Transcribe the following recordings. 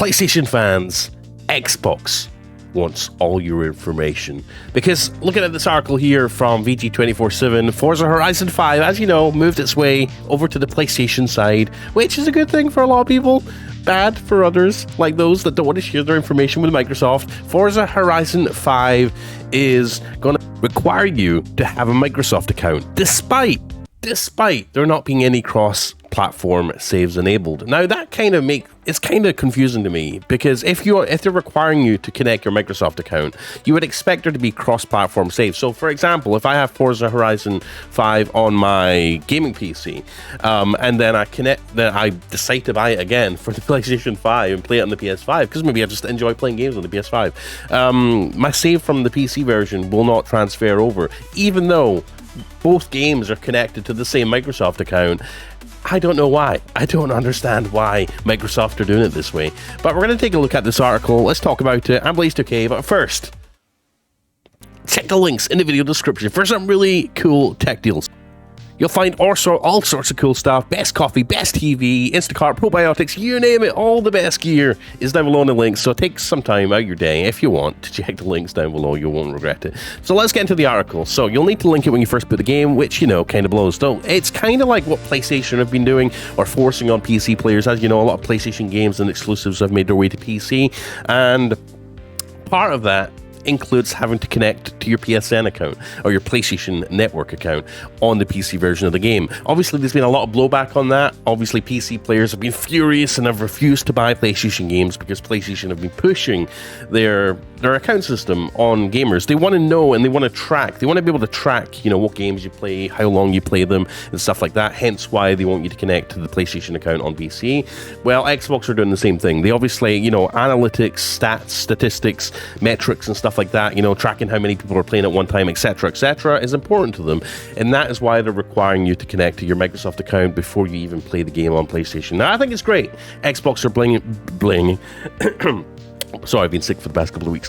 PlayStation fans, Xbox wants all your information. Because looking at this article here from VG247, Forza Horizon 5, as you know, moved its way over to the PlayStation side, which is a good thing for a lot of people, bad for others, like those that don't want to share their information with Microsoft. Forza Horizon 5 is going to require you to have a Microsoft account, despite there not being any cross-platform saves enabled. Now that it's kind of confusing to me, because if they're requiring you to connect your Microsoft account, you would expect there to be cross-platform saves. So for example, if I have Forza Horizon 5 on my gaming PC, and then I decide to buy it again for the PlayStation 5 and play it on the PS5, because maybe I just enjoy playing games on the PS5, my save from the PC version will not transfer over, even though both games are connected to the same Microsoft account. I don't know why. I don't understand why Microsoft are doing it this way. But we're going to take a look at this article. Let's talk about it. I'm Blaze2K, but first, check the links in the video description for some really cool tech deals. You'll find all sorts of cool stuff. Best coffee, best TV, Instacart, probiotics, you name it. All the best gear is down below in the links. So take some time out of your day, if you want, to check the links down below. You won't regret it. So let's get into the article. So you'll need to link it when you first put the game, which, you know, kind of blows. So it's kind of like what PlayStation have been doing, or forcing on PC players. As you know, a lot of PlayStation games and exclusives have made their way to PC. And part of that includes having to connect to your PSN account or your PlayStation Network account on the PC version of the game. Obviously, there's been a lot of blowback on that. Obviously, PC players have been furious and have refused to buy PlayStation games because PlayStation have been pushing their account system on gamers. They want to know and they want to track. They want to be able to track, you know, what games you play, how long you play them, and stuff like that. Hence why they want you to connect to the PlayStation account on PC. Well, Xbox are doing the same thing. They obviously, you know, analytics, stats, statistics, metrics, and stuff like that, you know, tracking how many people are playing at one time, etc., is important to them. And that is why they're requiring you to connect to your Microsoft account before you even play the game on PlayStation. Now, I think it's great. Xbox are blinging. Sorry, I've been sick for the past couple of weeks.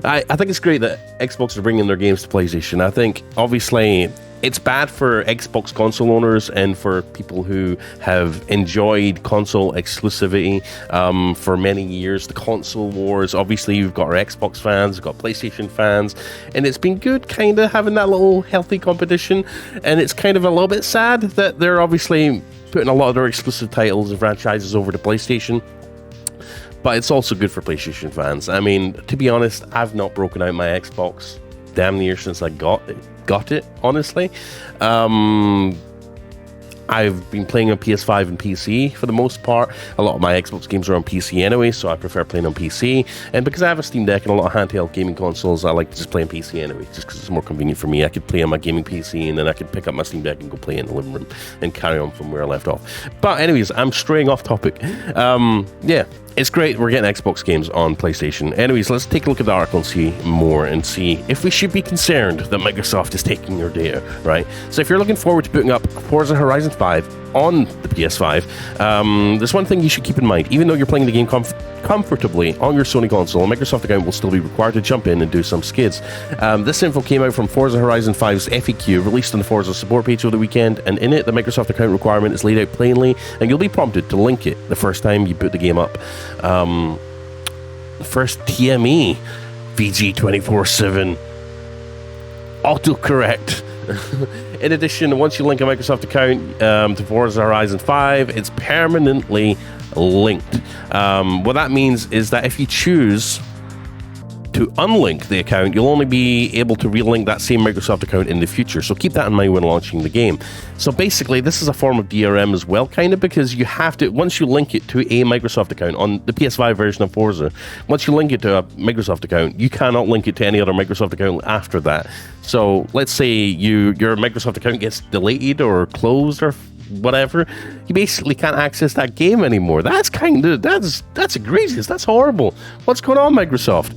I think it's great that Xbox are bringing their games to PlayStation. I think, obviously, it's bad for Xbox console owners and for people who have enjoyed console exclusivity for many years. The console wars, obviously, you've got our Xbox fans, you've got PlayStation fans, and it's been good kind of having that little healthy competition. And it's kind of a little bit sad that they're obviously putting a lot of their exclusive titles and franchises over to PlayStation. But it's also good for PlayStation fans. I mean, to be honest, I've not broken out my Xbox damn near since I got it, honestly. I've been playing on PS5 and PC for the most part. A lot of my Xbox games are on PC anyway, so I prefer playing on PC. And because I have a Steam Deck and a lot of handheld gaming consoles, I like to just play on PC anyway, just because it's more convenient for me. I could play on my gaming PC, and then I could pick up my Steam Deck and go play in the living room and carry on from where I left off. But anyways, I'm straying off topic. Yeah, it's great we're getting Xbox games on PlayStation. Anyways, let's take a look at the article and see more, and see if we should be concerned that Microsoft is taking your data, right? So if you're looking forward to booting up Forza Horizon 5 on the PS5, there's one thing you should keep in mind. Even though you're playing the game comfortably on your Sony console, a Microsoft account will still be required to jump in and do some skids. This info came out from Forza Horizon 5's FAQ, released on the Forza support page over the weekend, and in it, the Microsoft account requirement is laid out plainly, and you'll be prompted to link it the first time you boot the game up. First TME, VG247, autocorrect. In addition, once you link a Microsoft account to Forza Horizon 5, it's permanently linked. What that means is that if you choose to unlink the account, you'll only be able to relink that same Microsoft account in the future. So keep that in mind when launching the game. So basically, this is a form of DRM as well, kind of, because you have to, once you link it to a Microsoft account on the PS5 version of Forza, once you link it to a Microsoft account, you cannot link it to any other Microsoft account after that. So let's say your Microsoft account gets deleted or closed or whatever, you basically can't access that game anymore. That's egregious. That's horrible. What's going on, Microsoft?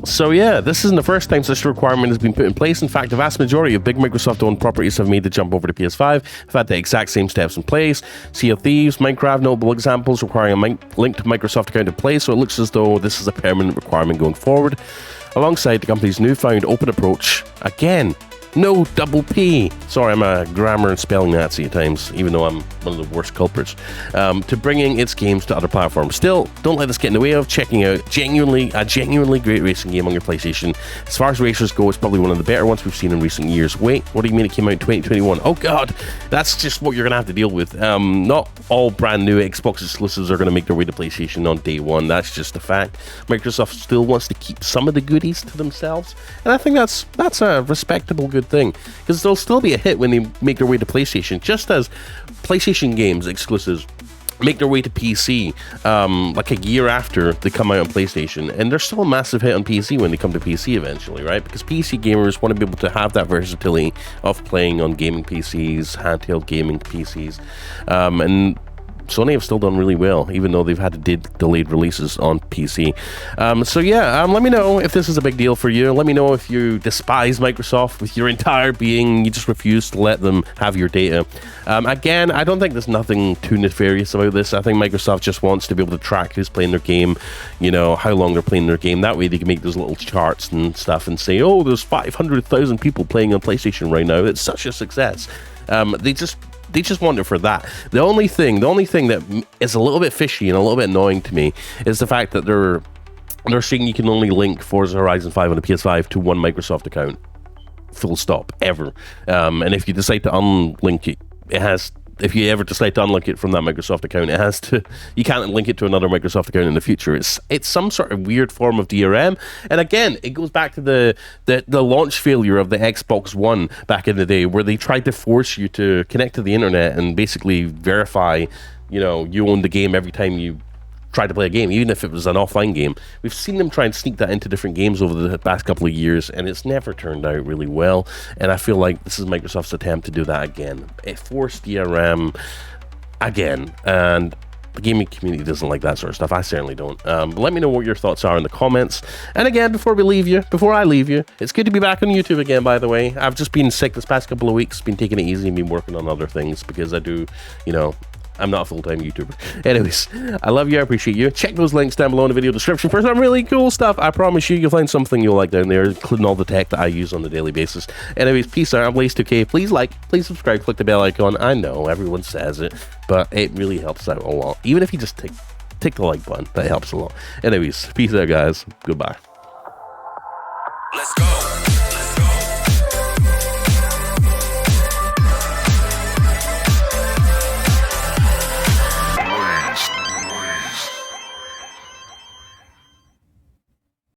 So yeah, this isn't the first time such a requirement has been put in place. In fact, the vast majority of big Microsoft-owned properties have made the jump over to PS5 have had the exact same steps in place. Sea of Thieves, Minecraft, notable examples requiring a linked Microsoft account in place, so it looks as though this is a permanent requirement going forward. Alongside the company's newfound open approach, again, No double P. Sorry, I'm a grammar and spelling Nazi at times, even though I'm one of the worst culprits. To bringing its games to other platforms. Still, don't let this get in the way of checking out a genuinely great racing game on your PlayStation. As far as racers go, it's probably one of the better ones we've seen in recent years. Wait, what do you mean it came out in 2021? Oh god, that's just what you're going to have to deal with. Not all brand new Xbox exclusives are going to make their way to PlayStation on day one. That's just a fact. Microsoft still wants to keep some of the goodies to themselves, and I think that's a respectable good thing, because they'll still be a hit when they make their way to PlayStation, just as PlayStation games exclusives make their way to PC like a year after they come out on PlayStation, and they're still a massive hit on PC when they come to PC eventually, right? Because PC gamers want to be able to have that versatility of playing on gaming PCs, handheld gaming PCs, and Sony have still done really well, even though they've had delayed releases on PC. So yeah, let me know if this is a big deal for you. Let me know if you despise Microsoft with your entire being. You just refuse to let them have your data. Again, I don't think there's nothing too nefarious about this. I think Microsoft just wants to be able to track who's playing their game, you know, how long they're playing their game. That way they can make those little charts and stuff and say, oh, there's 500,000 people playing on PlayStation right now. It's such a success. They just want it for that. The only thing that is a little bit fishy and a little bit annoying to me is the fact that they're saying you can only link Forza Horizon 5 on the PS5 to one Microsoft account. Full stop. Ever. And if you decide to unlink it, if you ever decide to unlink it from that Microsoft account, you can't link it to another Microsoft account in the future. It's some sort of weird form of DRM. And again, it goes back to the launch failure of the Xbox One back in the day, where they tried to force you to connect to the internet and basically verify, you know, you own the game every time you try to play a game, even if it was an offline game. We've seen them try and sneak that into different games over the past couple of years, and it's never turned out really well. And I feel like this is Microsoft's attempt to do that again. It forced DRM again, and the gaming community doesn't like that sort of stuff. I certainly don't. But let me know what your thoughts are in the comments. And again, before I leave you, it's good to be back on YouTube again, by the way. I've just been sick this past couple of weeks, been taking it easy and been working on other things, because I do, you know, I'm not a full-time YouTuber. Anyways, I love you. I appreciate you. Check those links down below in the video description for some really cool stuff. I promise you'll find something you'll like down there, including all the tech that I use on a daily basis. Anyways, peace out. I'm Blaze2K. Please like, please subscribe, click the bell icon. I know everyone says it, but it really helps out a lot. Even if you just tick the like button, that helps a lot. Anyways, peace out, guys. Goodbye. Let's go.